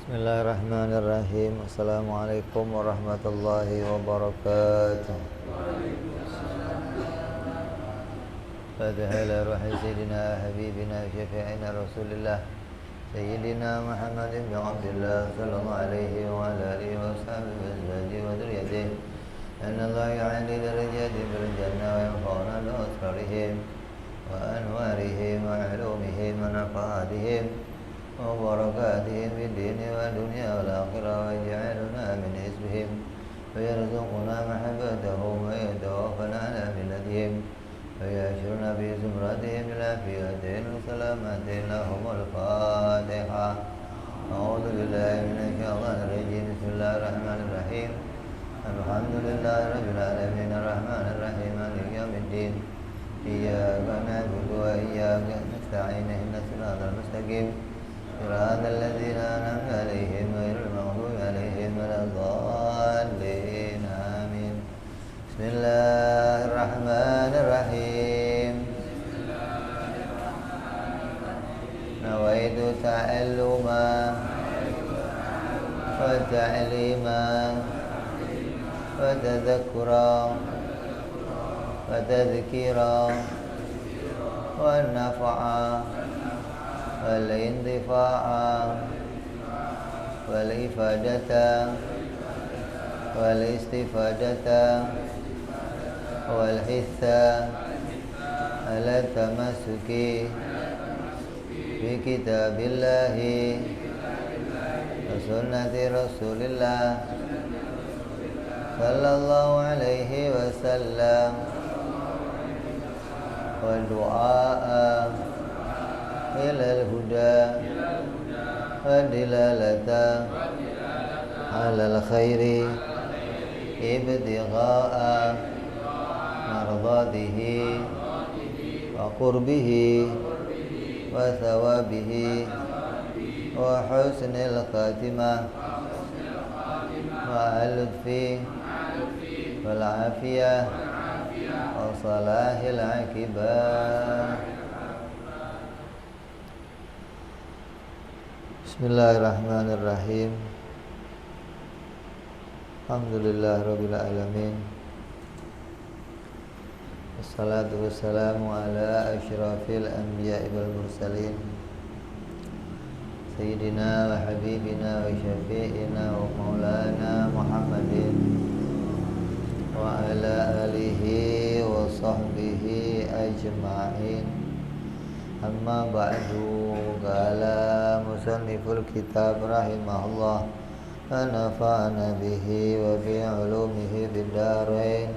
Bismillahirrahmanirrahim. Assalamualaikum warahmatullahi wabarakatuh. Fatiha ila ruhi sayyidina habibina syafi'ina rasulillah sayyidina Muhammad ibn Abdullah sallallahu alaihi wa alihi wa sahbihi wa azwajihi wa dhurriyyatihi anna Allah ya'ali darajati bil jannah wa yanfa'una bi asrarihim wa anwarihim wa ulumihim wa nafa'atihim وبركاتهم في الدين والدنيا والآخرة ويجعلنا من حزبهم ويرزقنا محبتهم ويتوفنا على ملتهم ويحشرنا في زمرتهم بالعافية والسلامة لهم الفاتحة. أعوذ بالله من الشيطان الرجيم. بسم الله الرحمن الرحيم. الحمد لله رب العالمين الرحمن الرحيم مالك يوم الدين إياك نعبد وإياك نستعين اهدنا الصراط المستقيم صراط الذين أنعمت عليهم غير المغضوب عليهم ولا الضالين آمين. بسم الله الرحمن الرحيم. نويت تعلما وتعليما وتذكرا وتذكيرا والنفعا والانتفاع والإفادة والاستفادة والحث على التمسك بكتاب الله وسنة رسول الله صلى الله عليه وسلم والدعاء إلى الهدى والدلالة على الخير ابتغاء مرضاته وقربه وثوابه وحسن الخاتمة مع اللطف والعافية وصلاح العاقبة. Bismillahirrahmanirrahim. Alhamdulillahirabbil alamin. Wassalatu wassalamu ala asyrafil anbiya'i wal mursalin sayyidina wa habibina wa syafi'ina wa maulana Muhammadin wa ala alihi wa sahbihi ajma'in. Amma ba'du. Qala musanniful kitab rahimahullah wa nafa'ana bihi wa bi 'ulumihi fid darain.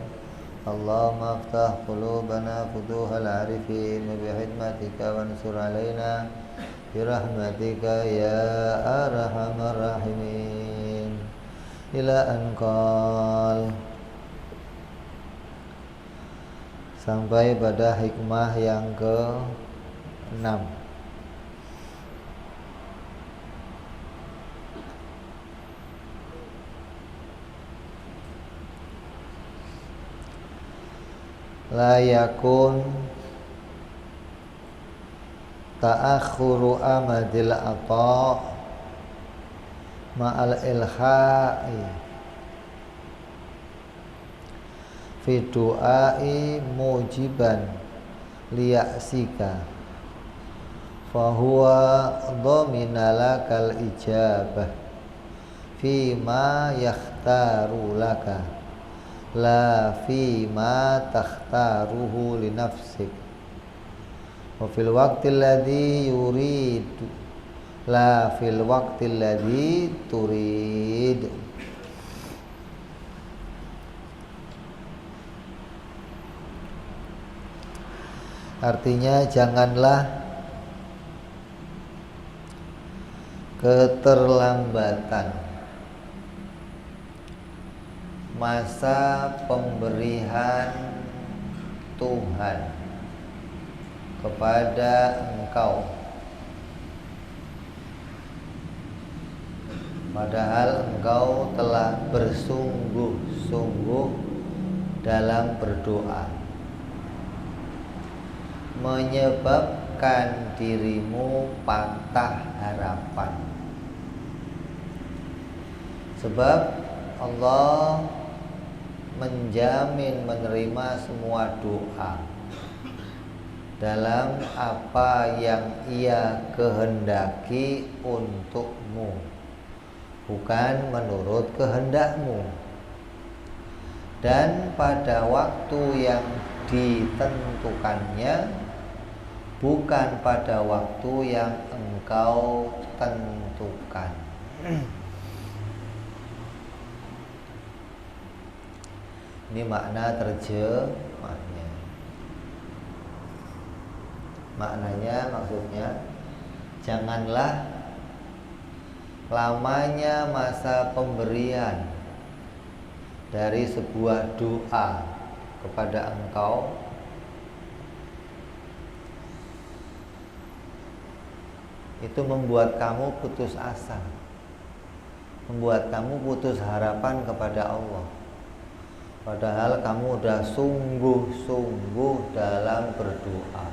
Allahumma aftah qulubana futuhal 'arifin bi hikmatika wansur 'alaina bi rahmatika ya arhamar rahimin. Ila an qala, sampai pada hikmah yang ke-6. La yakun ta'akhuru amadil ata ma'al ilha'i fi du'ai mujiban liya'sika fahuwa dhaminalakal ijabah fima yakhtaru laka la fima takhtaruhu li nafsik wa fil waqtil ladzi yuridu la fil waqtil ladzi turid. Artinya, janganlah keterlambatan masa pemberian Tuhan kepada engkau, padahal engkau telah bersungguh-sungguh dalam berdoa, menyebabkan dirimu patah harapan. Sebab Allah menjamin menerima semua doa dalam apa yang Ia kehendaki untukmu, bukan menurut kehendakmu, dan pada waktu yang ditentukannya, bukan pada waktu yang engkau tentukan. Ini makna terjemahnya. Maknanya maksudnya, janganlah lamanya masa pemberian dari sebuah doa kepada engkau itu membuat kamu putus asa, membuat kamu putus harapan kepada Allah. Padahal kamu udah sungguh-sungguh dalam berdoa.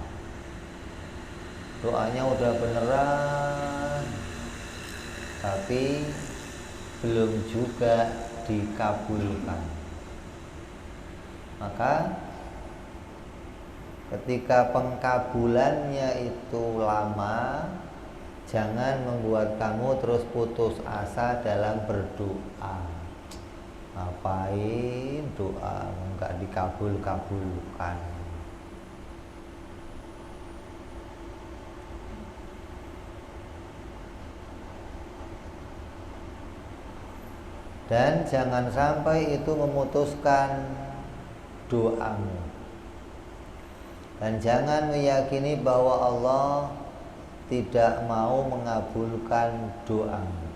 Doanya udah beneran, tapi belum juga dikabulkan. Maka ketika pengkabulannya itu lama, jangan membuat kamu terus putus asa dalam berdoa. Ngapain doa enggak dikabulkan? Dan jangan sampai itu memutuskan doamu. Dan jangan meyakini bahwa Allah tidak mau mengabulkan doamu.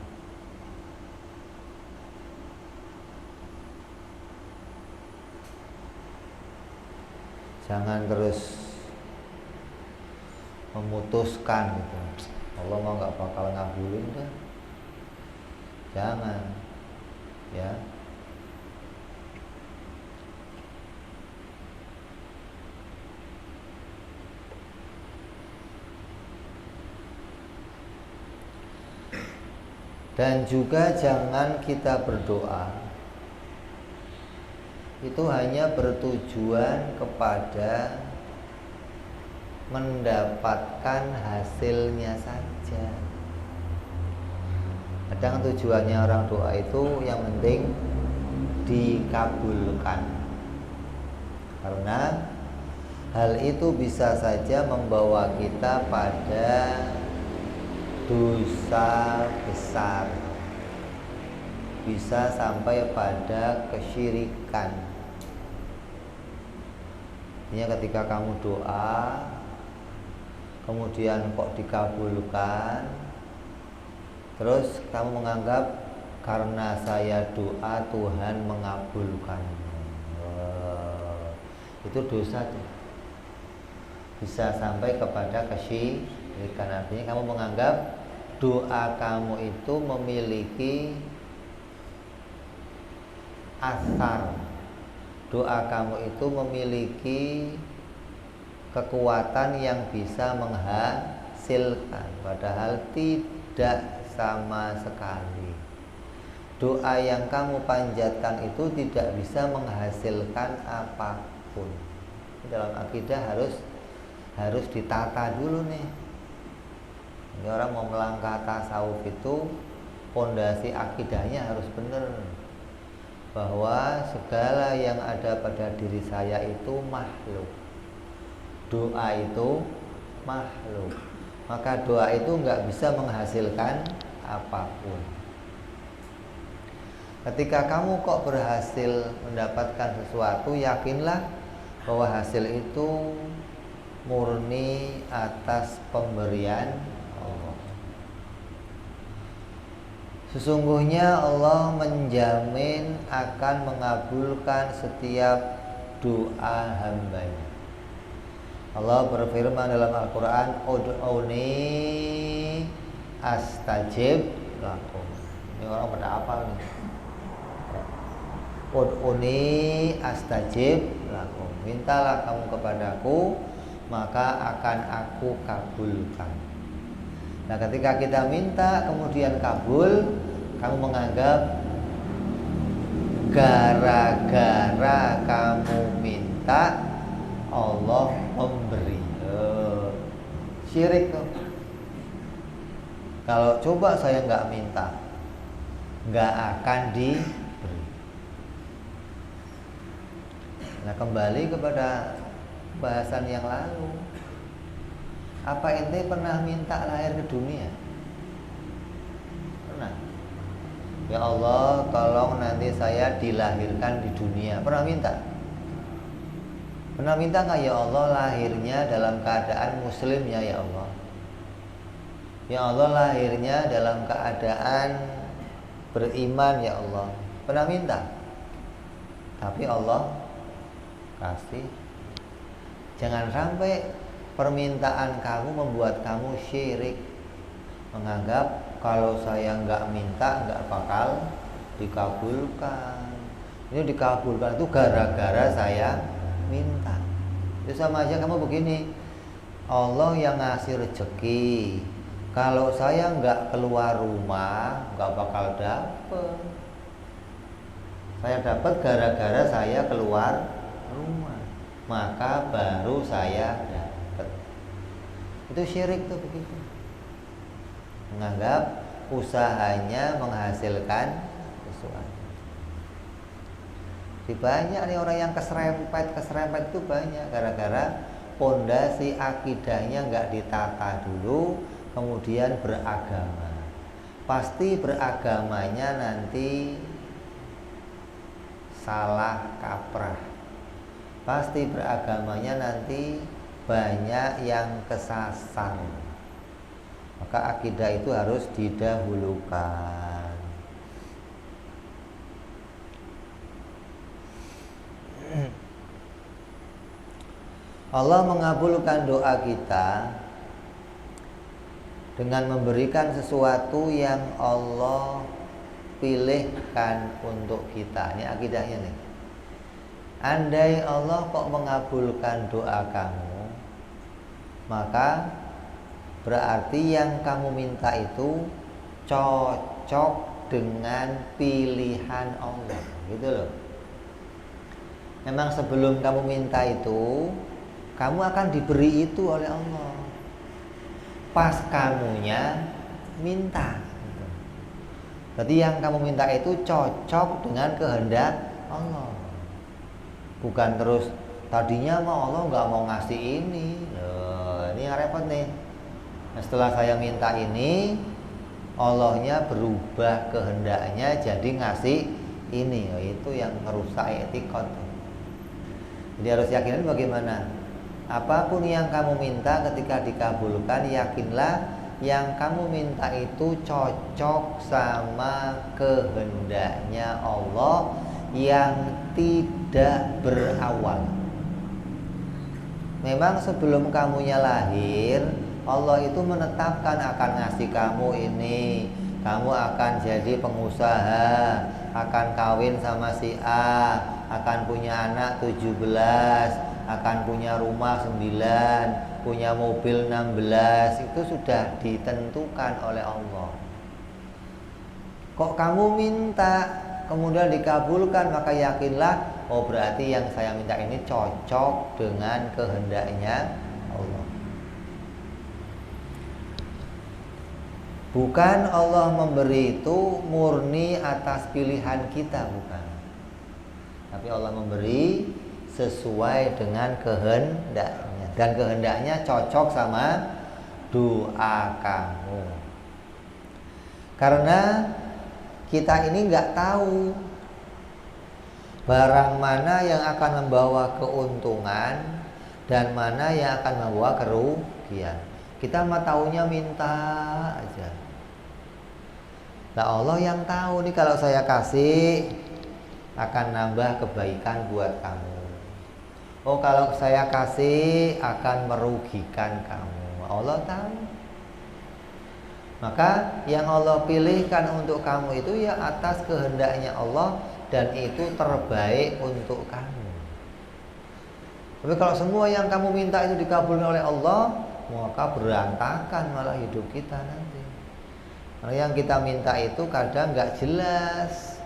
Jangan terus memutuskan gitu. Allah mau nggak bakal ngabulin dah. Jangan, ya. Dan juga jangan kita berdoa itu hanya bertujuan kepada mendapatkan hasilnya saja. Kadang tujuannya orang doa itu yang penting dikabulkan, karena hal itu bisa saja membawa kita pada dosa besar, bisa sampai pada kesyirikan. Ketika kamu doa kemudian kok dikabulkan, terus kamu menganggap karena saya doa Tuhan mengabulkan. Itu dosa tuh. Bisa sampai kepada kesyirikan. Artinya kamu menganggap doa kamu itu memiliki asar, doa kamu itu memiliki kekuatan yang bisa menghasilkan, padahal tidak sama sekali. Doa yang kamu panjatkan itu tidak bisa menghasilkan apapun. Dalam akidah harus ditata dulu nih. Ini orang mau melangkah tasawuf itu pondasi akidahnya harus benar, bahwa segala yang ada pada diri saya itu makhluk. Doa itu makhluk. Maka doa itu nggak bisa menghasilkan apapun. Ketika kamu kok berhasil mendapatkan sesuatu, yakinlah bahwa hasil itu murni atas pemberian Allah. Sesungguhnya Allah menjamin akan mengabulkan setiap doa hambanya. Allah berfirman dalam Al-Quran, Ud'uni astajib lakum. Ini orang pada apa nih? Ud'uni astajib lakum. Mintalah kamu kepadaku, maka akan aku kabulkan. Nah, ketika kita minta kemudian kabul, kamu menganggap gara-gara kamu minta Allah memberi. Syirik tuh. Kalau coba saya nggak minta, nggak akan diberi. Nah, kembali kepada bahasan yang lalu. Apa ente pernah minta lahir ke dunia? Pernah? Ya Allah, tolong nanti saya dilahirkan di dunia. Pernah minta? Pernah minta nggak, ya Allah lahirnya dalam keadaan muslim ya Allah? Ya Allah lahirnya dalam keadaan beriman ya Allah. Pernah minta? Tapi Allah kasih. Jangan sampai permintaan kamu membuat kamu syirik, menganggap kalau saya nggak minta nggak bakal dikabulkan. Ini dikabulkan itu gara-gara saya minta. Itu sama aja kamu begini, Allah yang ngasih rezeki. Kalau saya nggak keluar rumah nggak bakal dapet. Saya dapat gara-gara saya keluar rumah, maka baru saya dapat. Itu syirik tuh begitu. Menganggap usahanya menghasilkan sesuatu. Banyak nih orang yang keserempet itu banyak gara-gara pondasi akidahnya nggak ditata dulu, kemudian beragama. Pasti beragamanya nanti salah kaprah. Pasti beragamanya nanti banyak yang kesasar. Maka akidah itu harus didahulukan. Allah mengabulkan doa kita dengan memberikan sesuatu yang Allah pilihkan untuk kita. Ini akidahnya nih. Andai Allah kok mengabulkan doa kamu, maka berarti yang kamu minta itu cocok dengan pilihan Allah, gitu loh. Memang sebelum kamu minta itu, kamu akan diberi itu oleh Allah. Pas kamunya minta. Berarti yang kamu minta itu cocok dengan kehendak Allah. Bukan terus tadinya mau Allah nggak mau ngasih ini. Loh, ini yang repot nih. Nah, setelah saya minta ini, Allahnya berubah kehendaknya jadi ngasih ini. Oh, itu yang merusak etikot. Jadi harus yakin bagaimana? Apapun yang kamu minta ketika dikabulkan, yakinlah yang kamu minta itu cocok sama kehendaknya Allah yang tidak berawal. Memang sebelum kamunya lahir, Allah itu menetapkan akan ngasih kamu ini. Kamu akan jadi pengusaha, akan kawin sama si A, akan punya anak 17, akan punya rumah 9, punya mobil 16. Itu sudah ditentukan oleh Allah. Kok kamu minta kemudian dikabulkan, maka yakinlah, oh berarti yang saya minta ini cocok dengan kehendaknya Allah. Bukan Allah memberi itu murni atas pilihan kita, bukan. Tapi Allah memberi sesuai dengan kehendaknya. Dan kehendaknya cocok sama doa kamu. Karena kita ini nggak tahu barang mana yang akan membawa keuntungan dan mana yang akan membawa kerugian. Kita mah taunya minta aja. Nah, Allah yang tahu nih, kalau saya kasih akan nambah kebaikan buat kamu. Oh, kalau saya kasih akan merugikan kamu. Allah tahu. Maka yang Allah pilihkan untuk kamu itu ya atas kehendaknya Allah, dan itu terbaik untuk kamu. Tapi kalau semua yang kamu minta itu dikabulkan oleh Allah, maka berantakan malah hidup kita nanti. Karena yang kita minta itu kadang nggak jelas.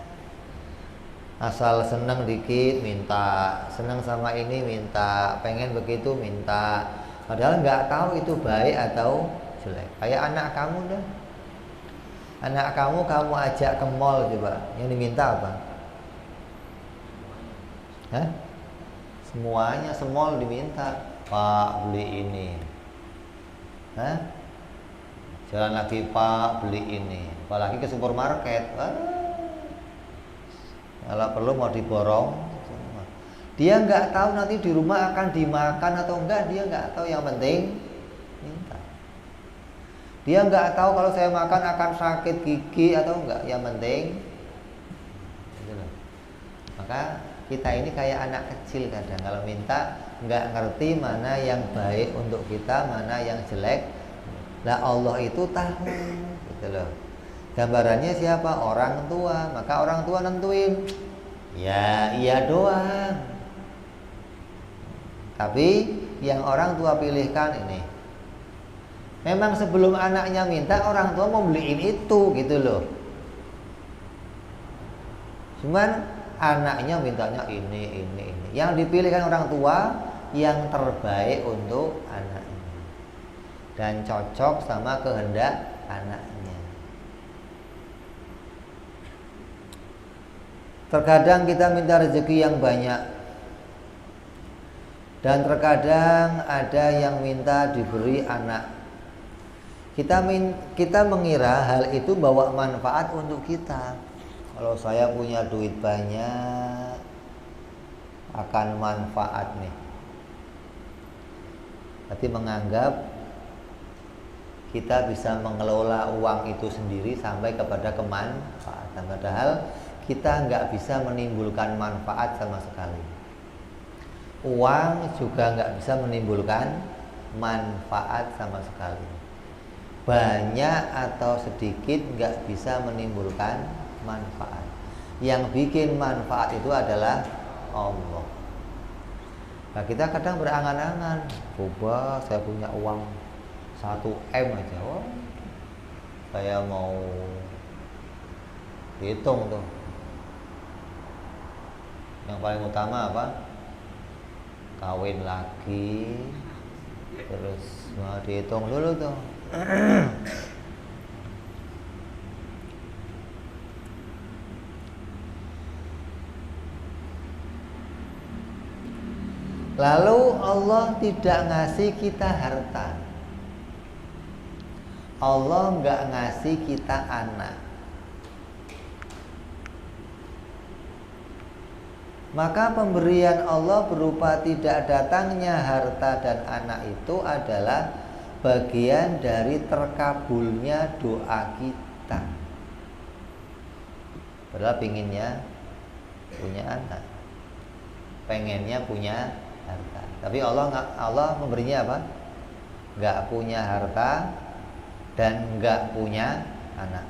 Asal seneng dikit minta, seneng sama ini minta, pengen begitu minta. Padahal nggak tahu itu baik atau jelek. Kayak anak kamu dah. Anak kamu ajak ke mall coba, yang diminta apa? Hah? Semuanya semall diminta. Pak beli ini. Hah? Jalan lagi Pak beli ini. Apalagi ke supermarket. Kalau perlu mau diborong, dia nggak tahu nanti di rumah akan dimakan atau enggak, dia nggak tahu. Yang penting minta. Dia nggak tahu kalau saya makan akan sakit gigi atau enggak, yang penting gitu loh. Maka kita ini kayak anak kecil kadang, kalau minta nggak ngerti mana yang baik untuk kita, mana yang jelek. Lah Allah itu tahu gitu loh. Gambarannya siapa? Orang tua. Maka orang tua nentuin, ya iya doang. Tapi yang orang tua pilihkan ini. Memang sebelum anaknya minta, orang tua mau beliin itu gitu loh. Cuman anaknya mintanya ini. Yang dipilihkan orang tua yang terbaik untuk anaknya dan cocok sama kehendak anaknya. Terkadang kita minta rezeki yang banyak, dan terkadang ada yang minta diberi anak. Kita mengira hal itu bawa manfaat untuk kita. Kalau saya punya duit banyak, akan manfaat nih. Tapi menganggap kita bisa mengelola uang itu sendiri sampai kepada kemanfaatan. Padahal kita nggak bisa menimbulkan manfaat sama sekali. Uang juga nggak bisa menimbulkan manfaat sama sekali. Banyak atau sedikit nggak bisa menimbulkan manfaat. Yang bikin manfaat itu adalah Allah. Nah, kita kadang berangan-angan, coba saya punya uang 1 M aja, saya mau hitung tuh. Yang paling utama apa? Kawin lagi, terus mau dihitung dulu tuh. Lalu Allah tidak ngasih kita harta. Allah nggak ngasih kita anak. Maka pemberian Allah berupa tidak datangnya harta dan anak itu adalah bagian dari terkabulnya doa kita. Padahal pinginnya punya anak, pengennya punya harta. Tapi Allah memberinya apa? Nggak punya harta dan nggak punya anak.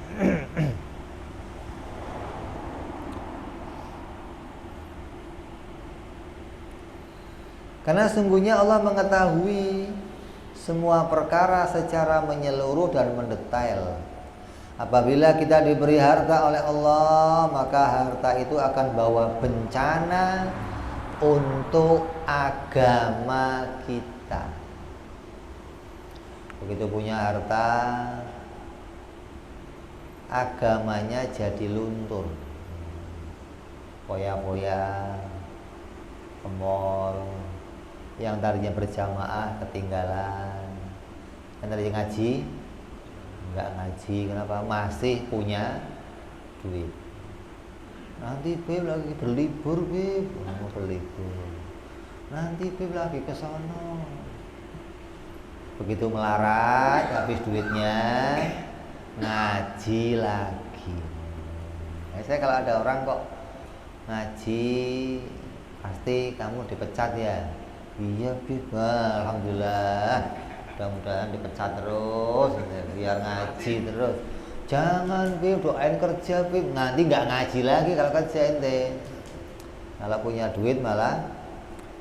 Karena sungguhnya Allah mengetahui semua perkara secara menyeluruh dan mendetail. Apabila kita diberi harta oleh Allah, maka harta itu akan bawa bencana untuk agama kita. Begitu punya harta, agamanya jadi luntur, poya-poya, ke mall, yang tadinya berjamaah ketinggalan, yang tadinya ngaji nggak ngaji. Kenapa? Masih punya duit. Nanti Beb lagi berlibur, Beb mau berlibur, nanti Beb lagi ke sono. Begitu melarat, habis duitnya, ngaji lagi. Nah, saya kalau ada orang kok ngaji, pasti kamu dipecat ya. Iya Beb, alhamdulillah, mudah-mudahan dipecat terus, biar ngaji terus. Jangan Beb, doain kerja Beb, nanti nggak ngaji lagi kalau kerja ente. Kalau punya duit malah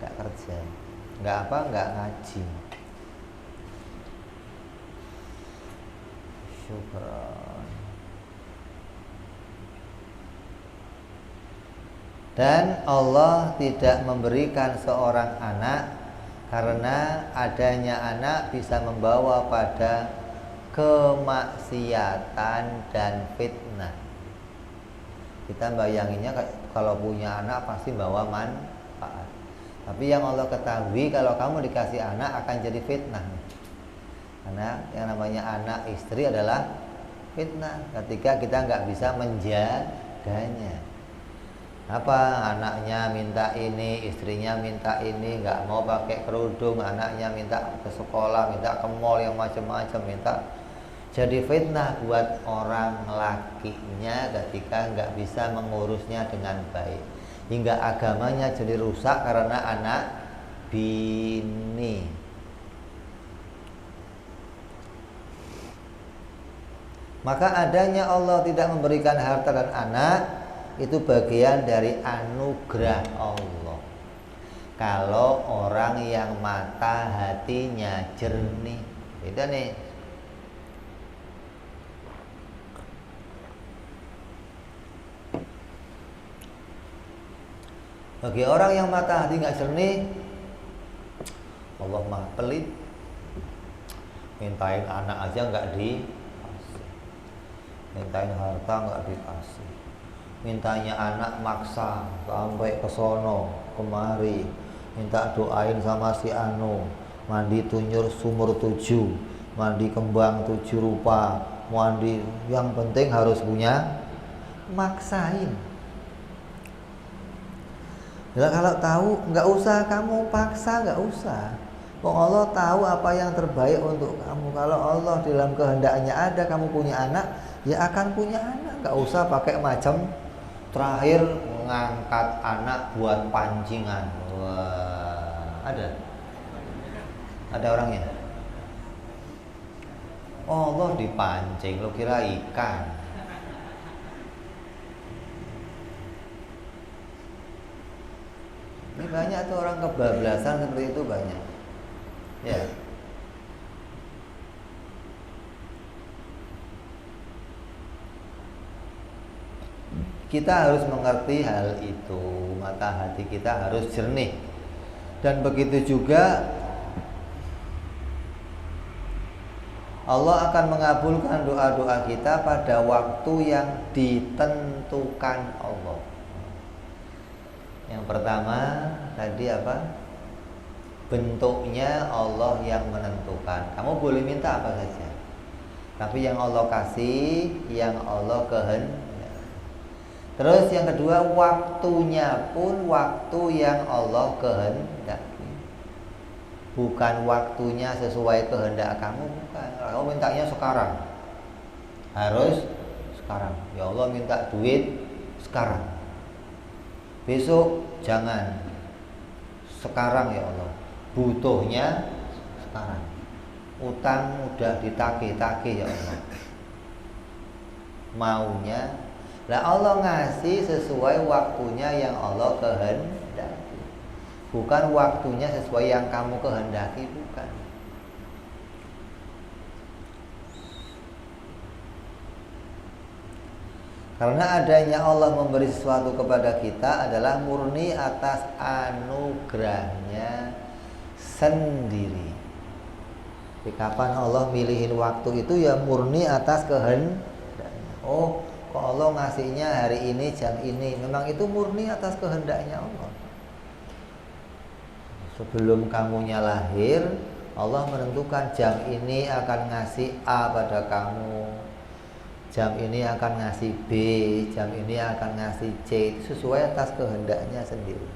nggak kerja, nggak ngaji. Syukran. Dan Allah tidak memberikan seorang anak karena adanya anak bisa membawa pada kemaksiatan dan fitnah. Kita bayanginnya kalau punya anak pasti bawa manfaat. Tapi yang Allah ketahui kalau kamu dikasih anak akan jadi fitnah. Karena yang namanya anak istri adalah fitnah ketika kita nggak bisa menjaganya. Apa anaknya minta ini, istrinya minta ini, nggak mau pakai kerudung, anaknya minta ke sekolah, minta ke mall yang macam-macam, minta. Jadi fitnah buat orang lakinya ketika nggak bisa mengurusnya dengan baik, hingga agamanya jadi rusak karena anak bini. Maka adanya Allah tidak memberikan harta dan anak itu bagian dari anugerah Allah. Kalau orang yang mata hatinya jernih, beda nih. Bagi orang yang mata hati nggak jernih, Allah mah pelit. Mintain anak aja nggak dikasih, mintain harta nggak dikasih, mintanya anak maksa sampai ke sono kemari, minta doain sama si anu, mandi tunyur sumur 7, mandi kembang 7 rupa, mandi yang penting harus punya, maksain. Nah, kalau tahu nggak usah kamu paksa, nggak usah. Kok Allah tahu apa yang terbaik untuk kamu. Kalau Allah dalam kehendaknya ada kamu punya anak, ya akan punya anak. Nggak usah pakai macam terakhir ngangkat anak buat pancingan. Wah, ada orangnya. Oh, Allah dipancing, lo kira ikan. Ini banyak tuh orang kebablasan seperti itu banyak. Ya. Kita harus mengerti hal itu. Mata hati kita harus jernih. Dan begitu juga Allah akan mengabulkan doa-doa kita pada waktu yang ditentukan Allah. Yang pertama tadi apa? Bentuknya Allah yang menentukan. Kamu boleh minta apa saja, tapi yang Allah kasih, yang Allah kehendaki. Terus yang kedua, waktunya pun waktu yang Allah kehendaki. Bukan waktunya sesuai kehendak kamu, bukan. Kamu mintanya sekarang, harus sekarang. Ya Allah minta duit sekarang. Besok jangan, sekarang ya Allah. Butuhnya sekarang. Utang udah ditagih-tagih ya Allah. Maunya, lah Allah ngasih sesuai waktunya yang Allah kehendaki. Bukan waktunya sesuai yang kamu kehendaki, bukan. Karena adanya Allah memberi sesuatu kepada kita adalah murni atas anugerahnya sendiri. Jadi kapan Allah milihin waktu itu ya murni atas kehendaknya. Oh, kok Allah ngasihnya hari ini jam ini, memang itu murni atas kehendaknya Allah. Sebelum kamunya lahir, Allah menentukan jam ini akan ngasih A pada kamu, jam ini akan ngasih B, jam ini akan ngasih C, sesuai atas kehendaknya sendiri.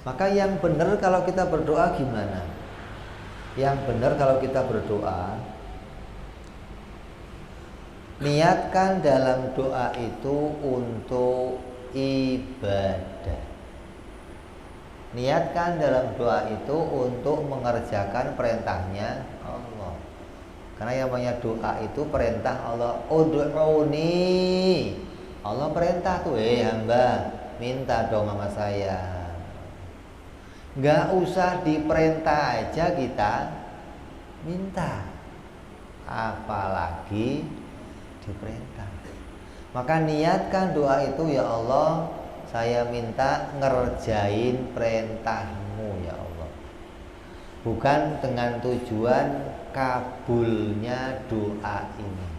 Maka yang benar kalau kita berdoa gimana? Yang benar kalau kita berdoa, niatkan dalam doa itu untuk ibadah. Niatkan dalam doa itu untuk mengerjakan perintahnya Allah. Karena yang namanya doa itu perintah Allah. Ud'uni. Allah perintah tuh, hamba, minta dong sama saya. Nggak usah diperintah aja kita minta, apalagi diperintah. Maka niatkan doa itu, ya Allah, saya minta ngerjain perintahmu ya Allah. Bukan dengan tujuan kabulnya doa ini.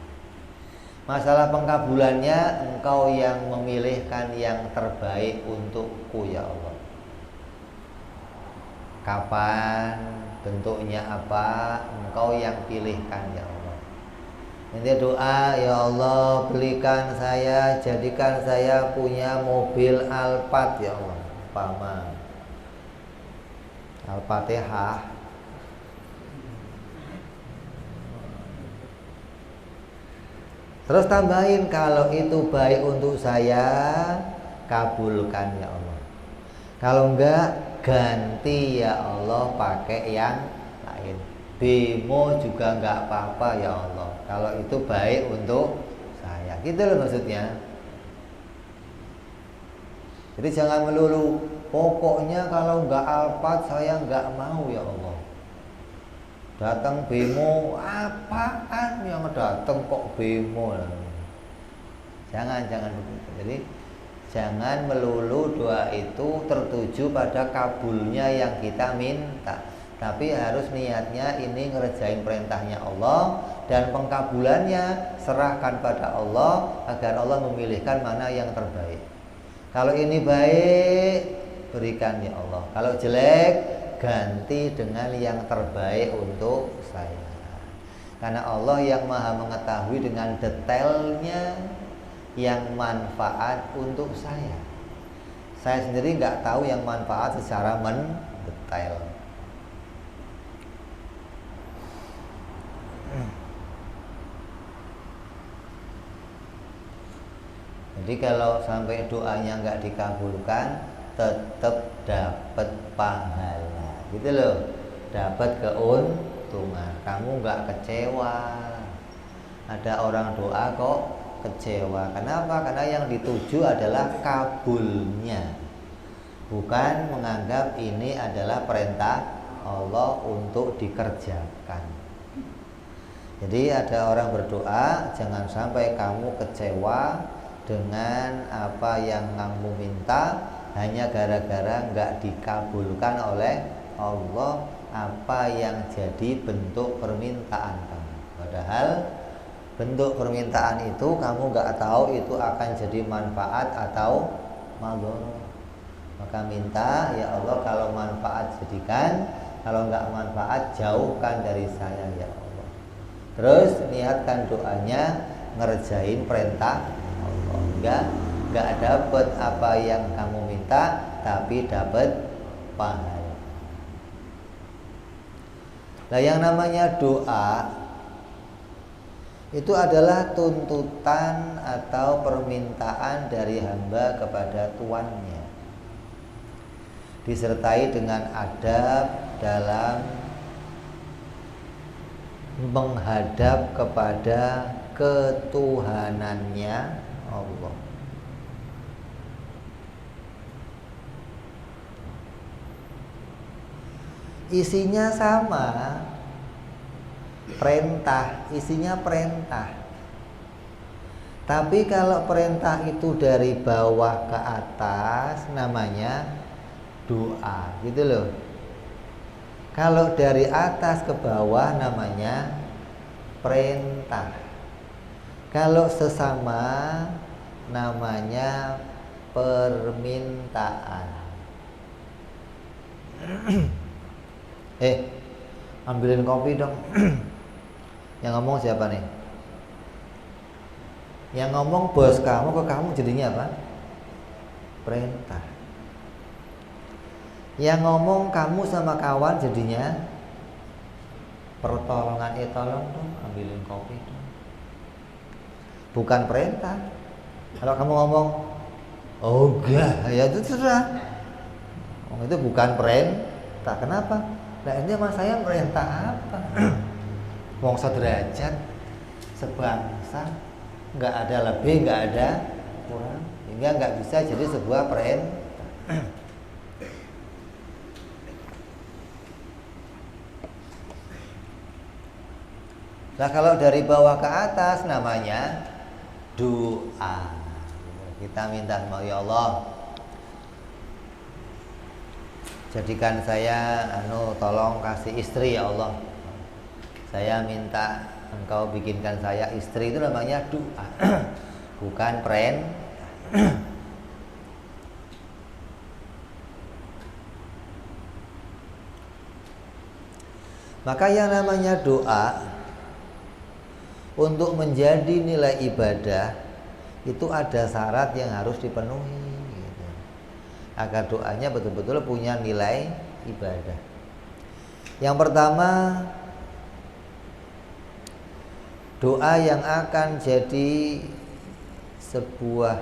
Masalah pengkabulannya engkau yang memilihkan yang terbaik untukku ya Allah. Kapan, bentuknya apa, engkau yang pilihkan ya Allah. Nanti doa, ya Allah belikan saya, jadikan saya punya mobil Alphard ya Allah. Umpama Al-Fatihah. Terus tambahin, kalau itu baik untuk saya, kabulkan ya Allah. Kalau enggak, ganti ya Allah pakai yang lain. Bemo juga enggak apa-apa ya Allah, kalau itu baik untuk saya. Gitu loh maksudnya. Jadi jangan melulu, pokoknya kalau enggak Alphard saya enggak mau ya Allah. Datang bemo, apaan yang datang kok bemo? Jangan begitu. Jadi jangan melulu doa itu tertuju pada kabulnya yang kita minta, tapi harus niatnya ini ngerjain perintahnya Allah, dan pengkabulannya serahkan pada Allah agar Allah memilihkan mana yang terbaik. Kalau ini baik, berikan ya Allah. Kalau jelek, ganti dengan yang terbaik untuk saya. Karena Allah yang maha mengetahui dengan detailnya yang manfaat untuk saya. Saya sendiri nggak tahu yang manfaat secara mendetail. Jadi kalau sampai doanya nggak dikabulkan, tetap dapat pahala, gitu loh, dapat keuntungan. Kamu nggak kecewa. Ada orang doa kok kecewa. Kenapa? Karena yang dituju adalah kabulnya, bukan menganggap ini adalah perintah Allah untuk dikerjakan. Jadi ada orang berdoa, jangan sampai kamu kecewa dengan apa yang kamu minta hanya gara-gara nggak dikabulkan oleh Allah apa yang jadi bentuk permintaan kamu. Padahal bentuk permintaan itu kamu nggak tahu itu akan jadi manfaat atau madharah. Maka minta, ya Allah kalau manfaat jadikan, kalau nggak manfaat jauhkan dari saya ya Allah. Terus niatkan doanya ngerjain perintah Allah. Nggak dapat apa yang kamu minta, tapi dapat pahala. Nah, yang namanya doa itu adalah tuntutan atau permintaan dari hamba kepada tuannya, disertai dengan adab dalam menghadap kepada ketuhanannya Allah. Isinya sama, perintah, isinya perintah. Tapi kalau perintah itu dari bawah ke atas namanya doa, gitu loh. Kalau dari atas ke bawah namanya perintah. Kalau sesama namanya permintaan. Ambilin kopi dong. Yang ngomong siapa nih? Yang ngomong bos kamu ke kamu jadinya apa? Perintah. Yang ngomong kamu sama kawan jadinya pertolongan. Tolong dong ambilin kopi dong. Bukan perintah. Kalau kamu ngomong oh enggak, ya itu terserah. Itu bukan perintah. Kenapa? Nah ini mas saya perintah apa? Wong sederajat, sebangsa, nggak ada lebih, nggak ada kurang, hingga nggak bisa jadi sebuah perintah. Nah kalau dari bawah ke atas namanya doa. Kita minta sama ya Allah, jadikan saya tolong kasih istri ya Allah. Saya minta Engkau bikinkan saya istri, itu namanya doa. Bukan pren. Maka yang namanya doa untuk menjadi nilai ibadah itu ada syarat yang harus dipenuhi gitu, agar doanya betul-betul punya nilai ibadah. Yang pertama, doa yang akan jadi sebuah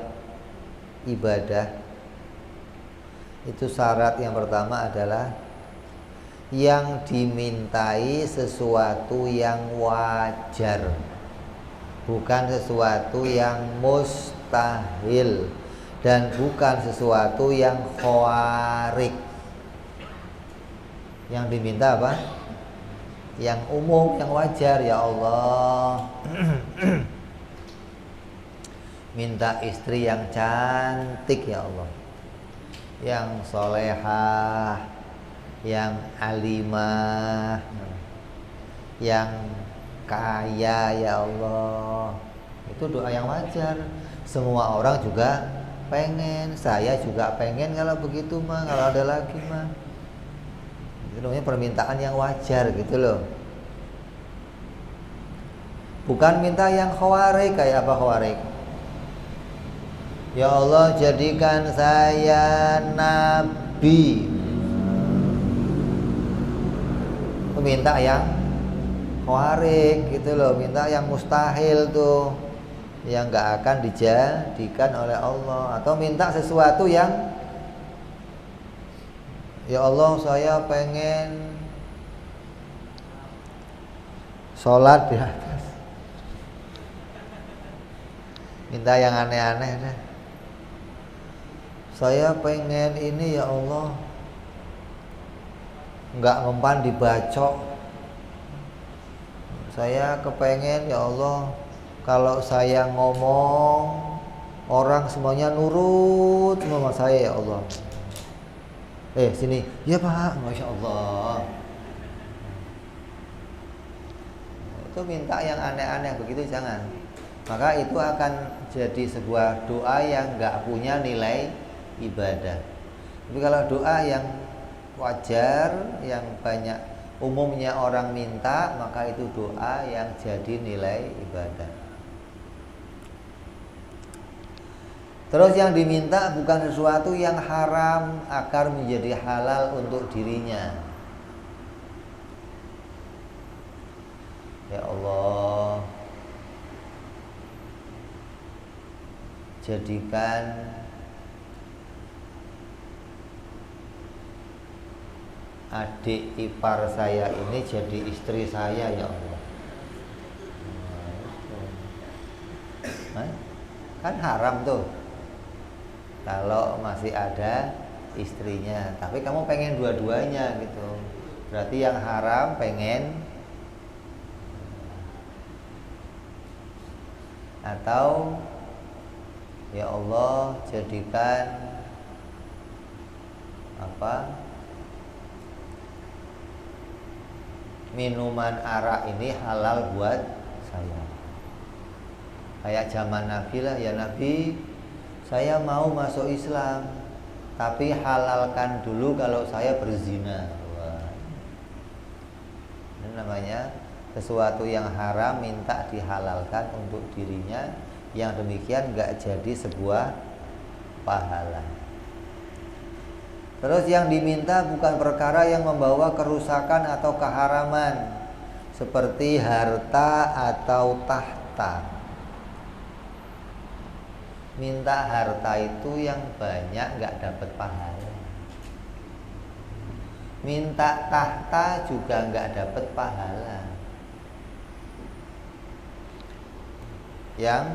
ibadah itu syarat yang pertama adalah yang dimintai sesuatu yang wajar, bukan sesuatu yang mustahil, dan bukan sesuatu yang khawarik. Yang diminta apa? Yang umum, yang wajar. Ya Allah, minta istri yang cantik ya Allah, yang solehah, yang alimah, yang kaya ya Allah. Itu doa yang wajar. Semua orang juga pengen, saya juga pengen kalau begitu mah, kalau ada lagi mah. Itu namanya permintaan yang wajar gitu loh. Bukan minta yang khawarik. Kayak apa khawarik? Ya Allah jadikan saya nabi. Minta yang khawarik gitu loh, minta yang mustahil tuh, yang gak akan dijadikan oleh Allah. Atau minta sesuatu yang, ya Allah saya pengen sholat di atas. Minta yang aneh-aneh deh. Saya pengen ini ya Allah, nggak mempan dibacok. Saya kepengen ya Allah, kalau saya ngomong orang semuanya nurut sama saya ya Allah. Sini, ya Pak, Masya Allah. Itu minta yang aneh-aneh begitu jangan. Maka itu akan jadi sebuah doa yang nggak punya nilai ibadah. Tapi kalau doa yang wajar, yang banyak umumnya orang minta, maka itu doa yang jadi nilai ibadah. Terus yang diminta bukan sesuatu yang haram agar menjadi halal untuk dirinya. Ya Allah, jadikan adik ipar saya ini jadi istri saya ya Allah. Kan haram tuh kalau masih ada istrinya, tapi kamu pengen dua-duanya gitu. Berarti yang haram pengen, atau ya Allah jadikan minuman arak ini halal buat saya. Kayak zaman Nabi lah, ya Nabi, saya mau masuk Islam, tapi halalkan dulu kalau saya berzina. Wah. Ini namanya sesuatu yang haram minta dihalalkan untuk dirinya. Yang demikian gak jadi sebuah pahala. Terus yang diminta bukan perkara yang membawa kerusakan atau keharaman, seperti harta atau tahta. Minta harta itu yang banyak gak dapat pahala. Minta tahta juga gak dapat pahala. Yang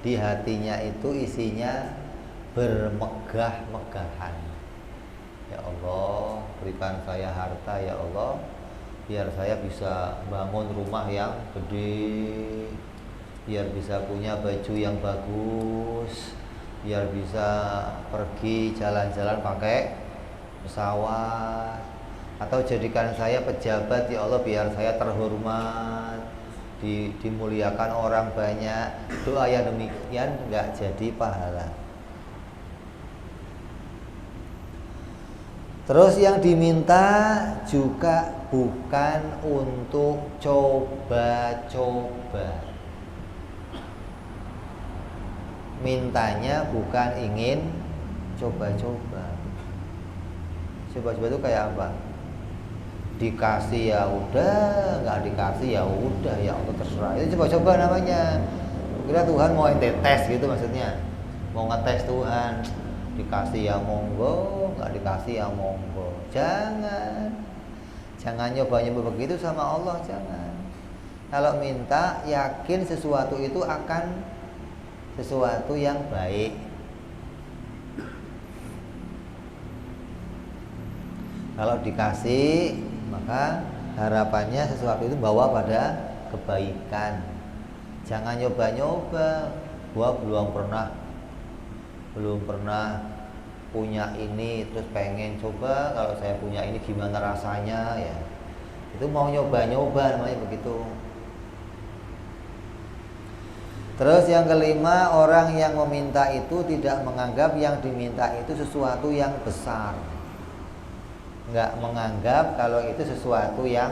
di hatinya itu isinya bermegah-megahan. Ya Allah, berikan saya harta ya Allah, biar saya bisa bangun rumah yang gede, biar bisa punya baju yang bagus, biar bisa pergi jalan-jalan pakai pesawat, atau jadikan saya pejabat ya Allah biar saya terhormat, dimuliakan orang banyak. Doa yang demikian nggak jadi pahala. Terus yang diminta juga bukan untuk coba-coba. Mintanya bukan ingin coba-coba. Coba-coba itu kayak apa? Dikasih ya udah, nggak dikasih ya udah, ya Allah terserah. Itu coba-coba namanya. Kira Tuhan mau ente tes gitu maksudnya. Mau ngetes Tuhan. Dikasih ya monggo, nggak dikasih ya monggo. Jangan nyoba-nyoba begitu sama Allah, jangan. Kalau minta yakin sesuatu itu akan sesuatu yang baik. Kalau dikasih maka harapannya sesuatu itu bawa pada kebaikan. Jangan nyoba-nyoba. Gua belum pernah punya ini, terus pengen coba kalau saya punya ini gimana rasanya ya. Itu mau nyoba-nyoba namanya begitu. Terus yang kelima, orang yang meminta itu tidak menganggap yang diminta itu sesuatu yang besar. Enggak menganggap kalau itu sesuatu yang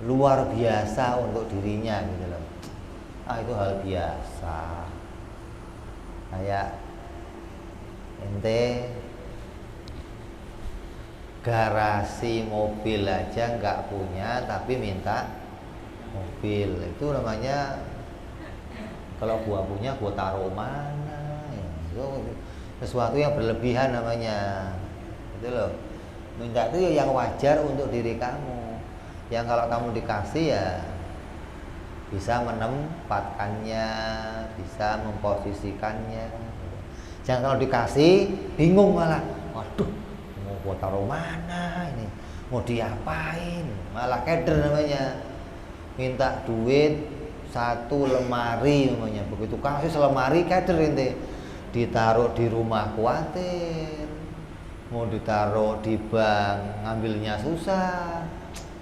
luar biasa untuk dirinya gitu loh. Itu hal biasa. Kayak ente garasi mobil aja nggak punya tapi minta mobil, itu namanya kalau gua punya gua taruh mana ya, itu sesuatu yang berlebihan namanya, gitu loh. Minta itu yang wajar untuk diri kamu, yang kalau kamu dikasih ya bisa menempatkannya, bisa memposisikannya. Jangan kalau dikasih bingung malah, waduh mau gua taruh mana ini, mau diapain, malah keder namanya. Minta duit 1 lemari namanya, begitu kasih selemari keder ente. Ditaruh di rumah khawatir, mau ditaruh di bank ngambilnya susah,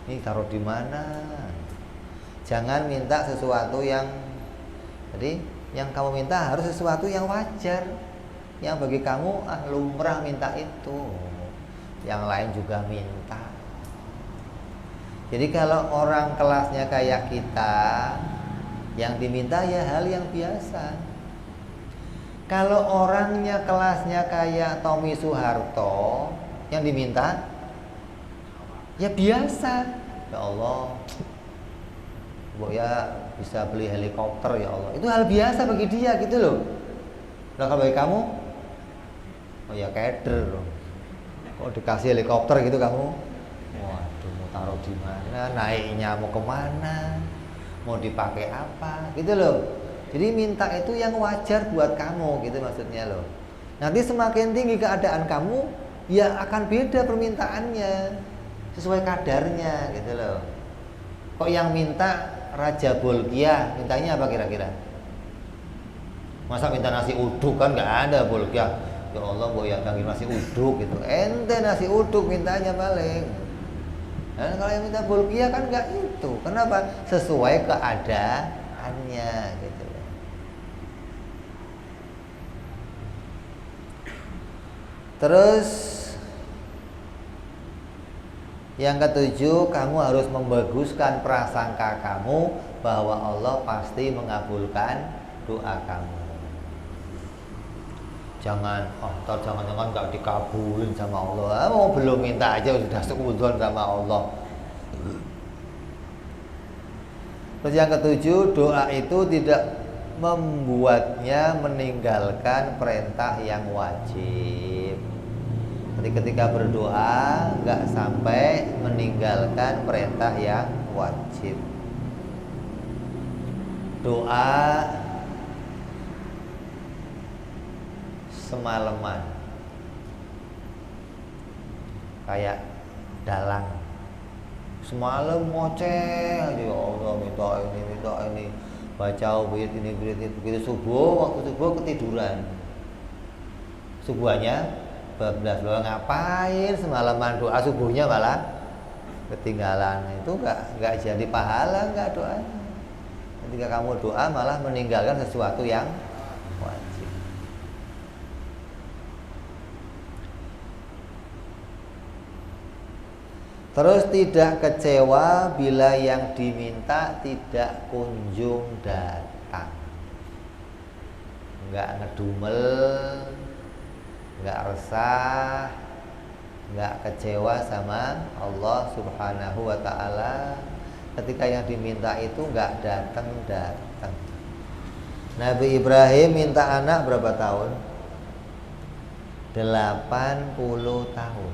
ini taruh di mana. Jangan minta sesuatu yang, jadi yang kamu minta harus sesuatu yang wajar, yang bagi kamu lumrah minta itu, yang lain juga minta. Jadi kalau orang kelasnya kayak kita, yang diminta ya hal yang biasa. Kalau orangnya kelasnya kayak Tommy Soeharto, yang diminta ya biasa. Ya Allah, Bu ya bisa beli helikopter ya Allah. Itu hal biasa bagi dia gitu loh. Nah kalau bagi kamu, oh ya keder loh. Kok dikasih helikopter gitu kamu? Waduh, mau taruh di mana? Naiknya mau kemana? Mau dipakai apa? Gitu loh. Jadi minta itu yang wajar buat kamu gitu maksudnya loh. Nanti semakin tinggi keadaan kamu, ya akan beda permintaannya sesuai kadarnya gitu loh. Kok yang minta Raja Bolkiah, mintanya apa kira-kira? Masa minta nasi uduk, kan nggak ada Bolkiah. Ya Allah, boya panggil nasi uduk gitu. Ente nasi uduk mintanya paling. Dan kalau yang minta Bolkiah kan nggak itu. Kenapa? Sesuai keadaannya gitu. Terus yang ketujuh, kamu harus membaguskan prasangka kamu bahwa Allah pasti mengabulkan doa kamu. Jangan, jangan-jangan nggak dikabulin sama Allah. Mau belum minta aja sudah sekudzon sama Allah. Terus yang ketujuh, doa itu tidak membuatnya meninggalkan perintah yang wajib. Jadi ketika berdoa nggak sampai meninggalkan perintah yang wajib. Doa semalaman kayak dalang. Semalam ngoceh aja, ya Allah minta ini, baca wirid ini begitu subuh, waktu subuh ketiduran. Subuhnya bablas, lo ngapain semalaman doa subuhnya malah ketinggalan. Itu nggak jadi pahala, nggak doa. Ketika kamu doa malah meninggalkan sesuatu yang wajib. Terus tidak kecewa bila yang diminta tidak kunjung datang. Nggak ngedumel, nggak resah, nggak kecewa sama Allah Subhanahu wa ta'ala ketika yang diminta itu nggak datang. Nabi Ibrahim minta anak berapa tahun? 80 tahun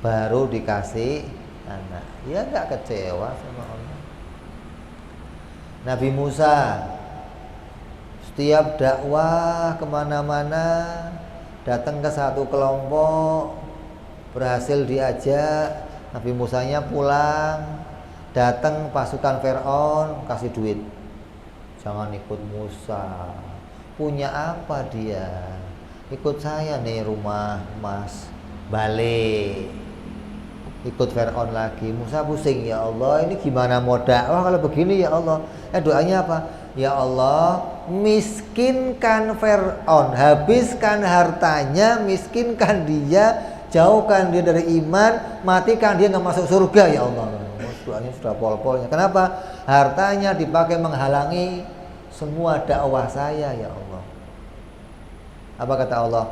baru dikasih anak. Ya nggak kecewa sama Allah. Nabi Musa setiap dakwah kemana-mana, datang ke satu kelompok, berhasil diajak, Nabi Musanya pulang, datang pasukan Fir'aun, kasih duit, jangan ikut Musa. Punya apa dia? Ikut saya nih, rumah emas, balik. Ikut Fir'aun lagi. Musa pusing, ya Allah ini gimana mau dakwah kalau begini ya Allah. Doanya apa? Ya Allah, miskinkan Fir'aun, habiskan hartanya, miskinkan dia, jauhkan dia dari iman, matikan dia nggak masuk surga ya Allah. Doanya sudah pol-polnya. Kenapa? Hartanya dipakai menghalangi semua dakwah saya ya Allah. Apa kata Allah?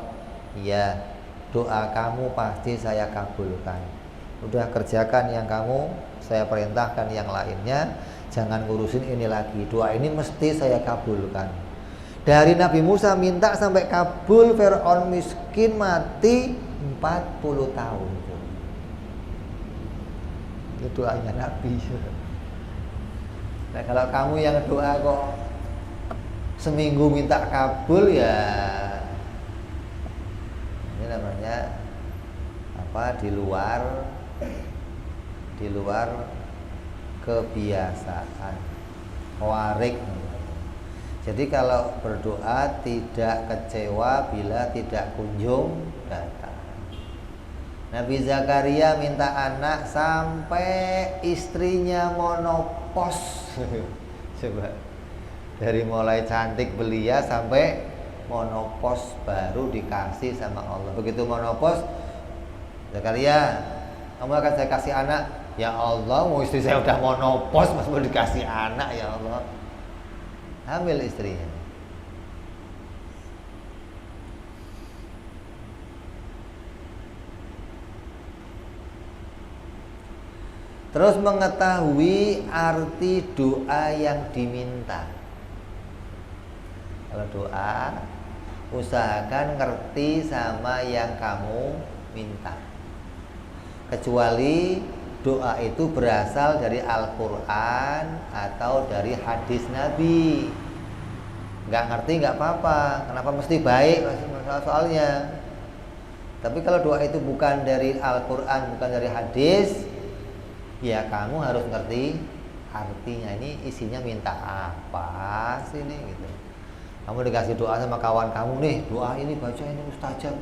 Ya, doa kamu pasti saya kabulkan. Udah kerjakan yang kamu, saya perintahkan yang lainnya, jangan ngurusin ini lagi. Doa ini mesti saya kabulkan. Dari Nabi Musa minta sampai kabul, Fir'aun miskin mati 40 tahun. Itu doanya Nabi. Nah kalau kamu yang doa kok seminggu minta kabul, ya ini namanya apa? Di luar kebiasaan, warik. Jadi kalau berdoa tidak kecewa bila tidak kunjung datang. Nabi Zakaria minta anak sampai istrinya monopos. Coba, dari mulai cantik belia sampai monopos baru dikasih sama Allah. Begitu monopos, Zakaria, kamu akan saya kasih anak. Ya Allah, mau istri saya udah monopos masih mau dikasih anak, ya Allah. Hamil istrinya. Terus mengetahui arti doa yang diminta. Kalau doa, usahakan ngerti sama yang kamu minta. Kecuali doa itu berasal dari Al-Quran atau dari hadis Nabi. Nggak ngerti nggak apa-apa. Kenapa mesti baik soalnya. Tapi kalau doa itu bukan dari Al-Quran, bukan dari hadis, ya kamu harus ngerti artinya. Ini isinya minta apa sih ini gitu. Kamu dikasih doa sama kawan kamu nih, doa ini baca ini mustajab.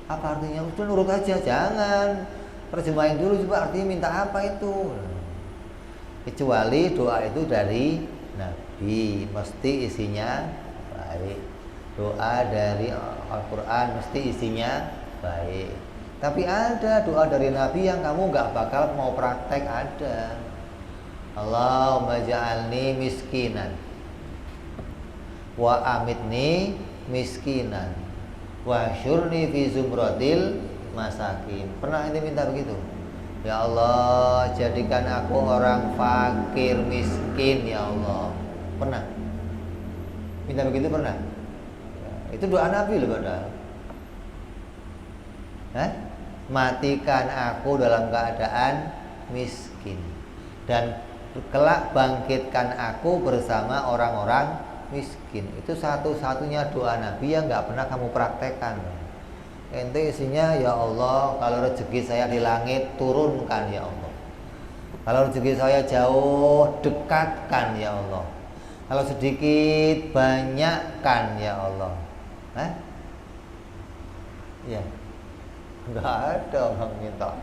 Apa artinya? Udah nurut aja, jangan. Terjemahin dulu coba artinya minta apa itu. Kecuali doa itu dari Nabi, mesti isinya baik. Doa dari Al-Quran mesti isinya baik. Tapi ada doa dari Nabi yang kamu gak bakal mau praktek, ada. Allahumma ja'alni miskinan wa amitni miskinan wa syurni fi zumratil masakin. Pernah ini minta begitu? Ya Allah, jadikan aku orang fakir miskin ya Allah. Pernah? Minta begitu pernah? Itu doa Nabi loh padahal. Matikan aku dalam keadaan miskin dan kelak bangkitkan aku bersama orang-orang miskin. Itu satu-satunya doa Nabi yang gak pernah kamu praktekkan. ente isinya ya Allah, kalau rezeki saya di langit turunkan ya Allah. Kalau rezeki saya jauh dekatkan ya Allah. Kalau sedikit banyakkan ya Allah. Ya, nggak ada orang minta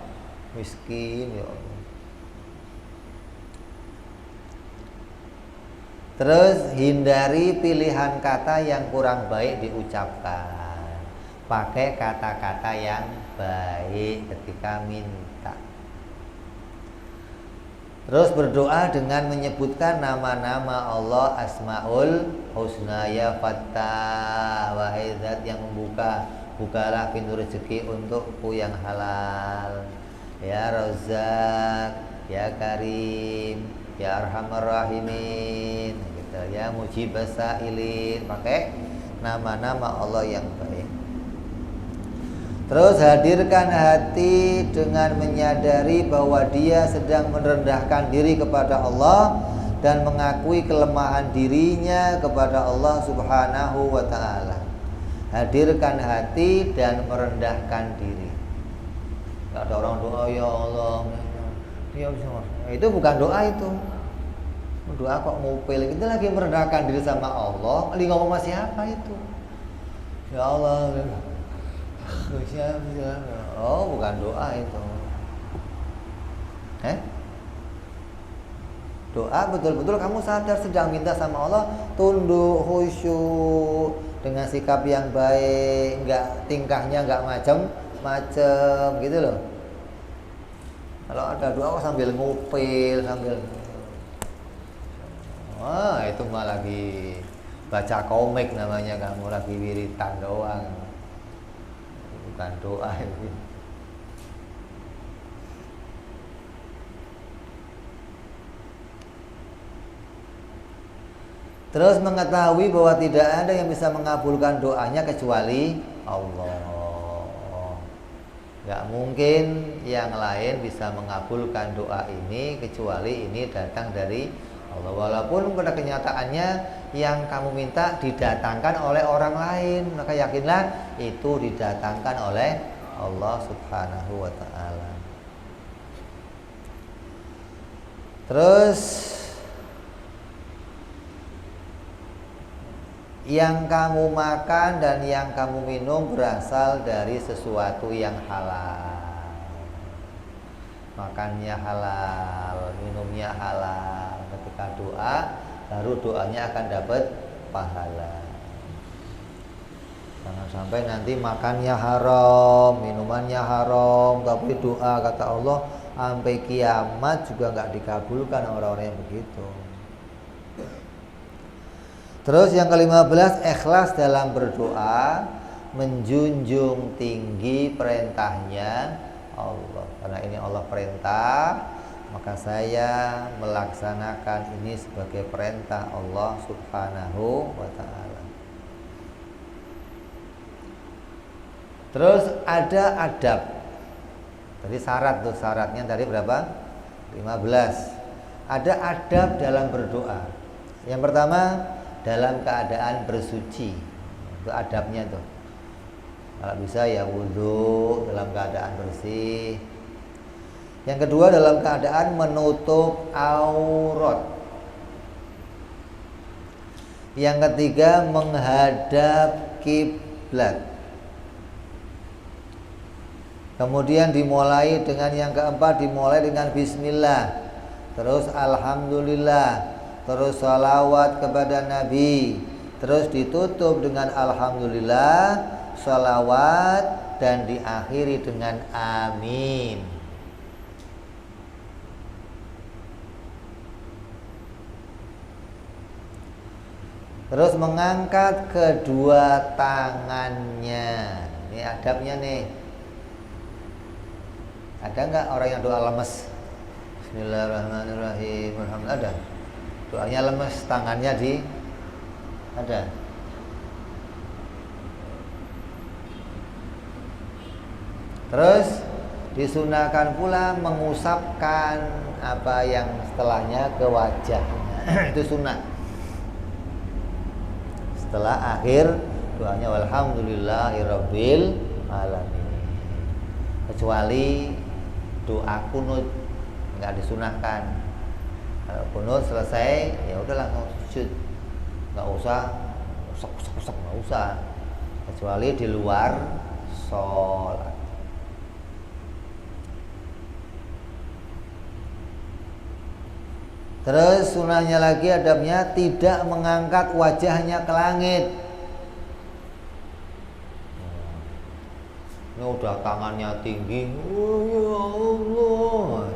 miskin ya Allah. Terus hindari pilihan kata yang kurang baik diucapkan. Pakai kata-kata yang baik ketika minta. Terus berdoa dengan menyebutkan nama-nama Allah, Asmaul Husna, ya Fattah, wahai zat yang membuka, bukalah pintu rezeki untukku yang halal. Ya Razzaq, ya Karim, ya Arhamar Rahimin, gitu ya, Mujibas Sa'ilin. Pakai nama-nama Allah yang baik. Terus hadirkan hati dengan menyadari bahwa dia sedang merendahkan diri kepada Allah dan mengakui kelemahan dirinya kepada Allah Subhanahu wa ta'ala. Hadirkan hati dan merendahkan diri. Gak ada orang doa ya Allah, ya itu bukan doa itu. Doa kok ngupil, kita lagi merendahkan diri sama Allah. Lagi ngomong sama siapa itu? Ya Allah. Oh, bukan doa itu. Doa betul-betul kamu sadar sedang minta sama Allah, tunduk, khusyuk, dengan sikap yang baik, tingkahnya enggak macem-macem gitu loh. Kalau ada doa kok sambil ngupil, sambil itu mah lagi baca komik namanya, kamu lagi wiritan doang. Bukan doa itu. Terus mengetahui bahwa tidak ada yang bisa mengabulkan doanya kecuali Allah. Gak mungkin yang lain bisa mengabulkan doa ini kecuali ini datang dari Allah. Walaupun pada kenyataannya yang kamu minta didatangkan oleh orang lain, maka yakinlah itu didatangkan oleh Allah Subhanahu wa ta'ala. Terus yang kamu makan dan yang kamu minum berasal dari sesuatu yang halal. Makannya halal, minumnya halal. Ketika doa, baru doanya akan dapat pahala. Jangan sampai nanti makannya haram, minumannya haram, tapi doa kata Allah sampai kiamat juga nggak dikabulkan orang-orang yang begitu. Terus yang ke-15, ikhlas dalam berdoa, menjunjung tinggi perintahnya Allah. Karena ini Allah perintah, maka saya melaksanakan ini sebagai perintah Allah Subhanahu wa ta'ala. Terus ada adab. Tadi syarat tuh, syaratnya tadi berapa? 15. Ada adab dalam berdoa. Yang pertama, dalam keadaan bersuci. Itu adabnya tuh. Kalau bisa ya wudu dalam keadaan bersih. Yang kedua, dalam keadaan menutup aurat. Yang ketiga, menghadap kiblat. Kemudian dimulai dengan yang keempat, dimulai dengan bismillah. Terus alhamdulillah. Terus salawat kepada Nabi. Terus ditutup dengan alhamdulillah, salawat, dan diakhiri dengan amin. Terus mengangkat kedua tangannya. Ini adabnya nih. Ada nggak orang yang doa lemes? Bismillahirrahmanirrahim. Alhamdulillah. Ada. Doanya lemes, tangannya ada. Terus disunahkan pula mengusapkan apa yang setelahnya ke wajahnya. Itu sunnah. Setelah akhir doanya walhamdulillahirabbil alamin. Kecuali doa kunut nggak disunahkan. Kalau kunut selesai ya udah langsung sujud, nggak usah usap nggak usah, kecuali di luar sholat. Terus sunahnya lagi adabnya tidak mengangkat wajahnya ke langit. Ini udah tangannya tinggi, ya Allah.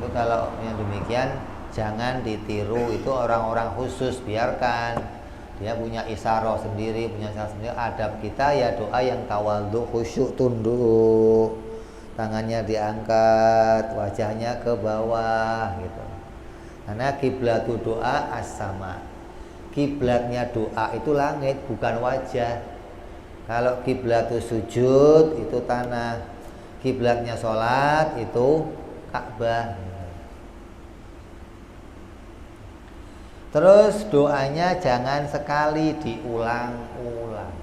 Itu kalau yang demikian jangan ditiru, itu orang-orang khusus, biarkan dia punya isyarah sendiri, punya cara sendiri. Adab kita ya doa yang tawadhu, khusyuk, tunduk, tangannya diangkat, wajahnya ke bawah gitu. Karena kiblat doa as-sama. Kiblatnya doa itu langit, bukan wajah. Kalau kiblat sujud itu tanah. Kiblatnya sholat itu Ka'bah. Terus doanya jangan sekali diulang-ulang.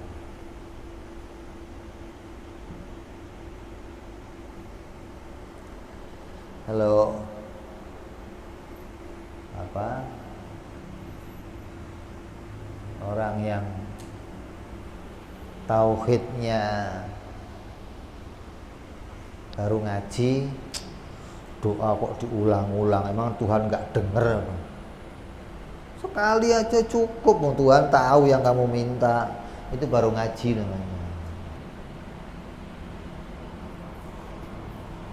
Halo. Apa? Orang yang tauhidnya baru ngaji, doa kok diulang-ulang, emang Tuhan nggak denger? Sekali aja cukup, Tuhan tahu yang kamu minta. Itu baru ngaji namanya.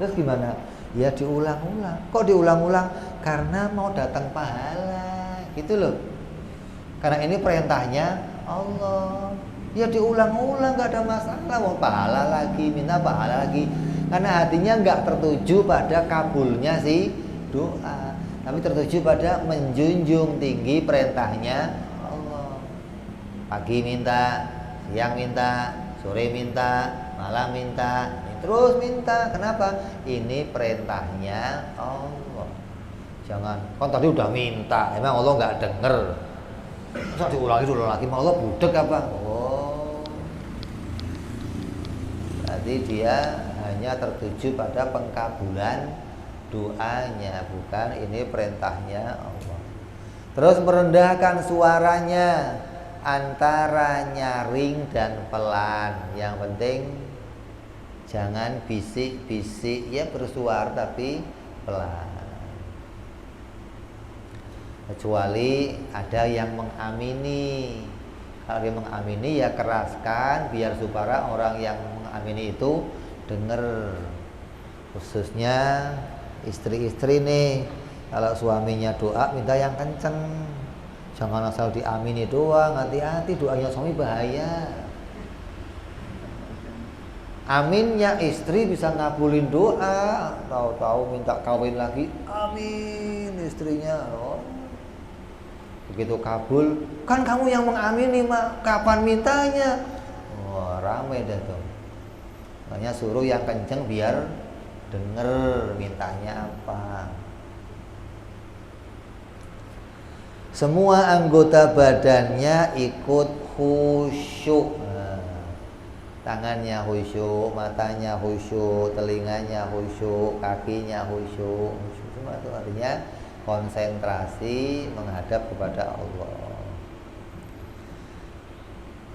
Terus gimana? Ya diulang-ulang. Kok diulang-ulang? Karena mau datang pahala, gitu loh. Karena ini perintahnya Allah. Ya diulang-ulang, nggak ada masalah. Mau pahala lagi, minta pahala lagi. Karena hatinya nggak tertuju pada kabulnya si doa, tapi tertuju pada menjunjung tinggi perintahnya Allah. Pagi minta, siang minta, sore minta, malam minta, terus minta. Kenapa? Ini perintahnya Allah. Jangan, kan tadi udah minta, emang Allah nggak denger. Masa diulangi dulu lagi, mau Allah budek apa? Oh, berarti dia hanya tertuju pada pengkabulan doanya, bukan ini perintahnya Allah. Terus merendahkan suaranya antara nyaring dan pelan. Yang penting jangan bisik-bisik, ya bersuara tapi pelan. Kecuali ada yang mengamini. Kalau dia mengamini ya keraskan biar supaya orang yang mengamini itu dengar. Khususnya istri-istri nih, kalau suaminya doa minta yang kenceng, jangan asal diamini doang. Hati-hati, doanya suami bahaya. Aminnya istri bisa ngabulin doa, tahu-tahu minta kawin lagi, amin istrinya. Oh, begitu kabul, kan kamu yang mengamini, mak, kapan mintanya? Wah, rame dah tuh. Makanya suruh yang kenceng biar denger mintanya apa. Semua anggota badannya ikut khusyuk. Tangannya khusyuk, matanya khusyuk, telinganya khusyuk, kakinya khusyuk. Semua itu artinya konsentrasi menghadap kepada Allah.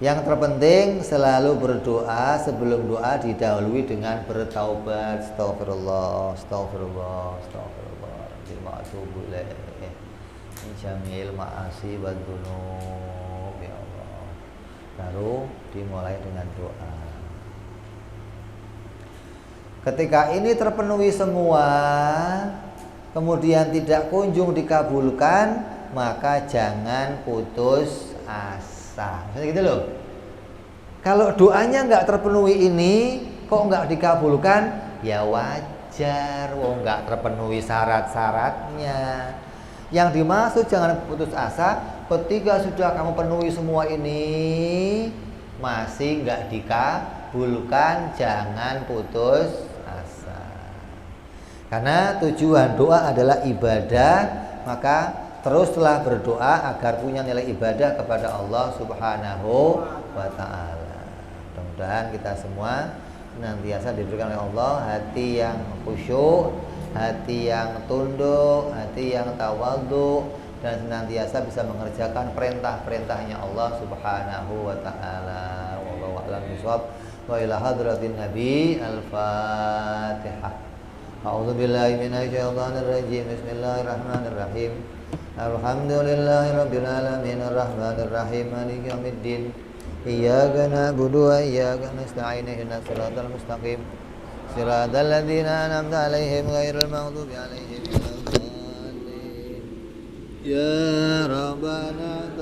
Yang terpenting selalu berdoa, sebelum doa didahului dengan bertaubat. Astagfirullah, astagfirullah, astagfirullah. Ma'atubu ilaih. Jamil ma'asi wa dzunub, ya Allah. Baru dimulai dengan doa. Ketika ini terpenuhi semua, kemudian tidak kunjung dikabulkan, maka jangan putus asa. Maksudnya gitu loh. Kalau doanya nggak terpenuhi ini, kok nggak dikabulkan? Ya wajar, nggak terpenuhi syarat-syaratnya. Yang dimaksud jangan putus asa, ketika sudah kamu penuhi semua ini masih nggak dikabulkan, jangan putus asa. Karena tujuan doa adalah ibadah, maka teruslah berdoa agar punya nilai ibadah kepada Allah Subhanahu wa ta'ala. Mudah-mudahan kita semua senantiasa diberikan oleh Allah hati yang khusyuk, hati yang tunduk, hati yang tawadhu, dan senantiasa bisa mengerjakan perintah-perintahnya Allah Subhanahu wa taala. Wallahu a'lam bishawab. Wa ila hadratin Nabi al-Fatihah. A'udzu billahi minasyaitonir rajim. Bismillahirrahmanirrahim. Alhamdulillahirabbil alamin arrahmanir rahim maliki yaumiddin. Iyyaka na'budu wa iyyaka nasta'in ihdinas siratal mustaqim. Siratal ladzina an'amta 'alaihim ghairil maghdubi 'alaihim waladdallin. Ya Rabbana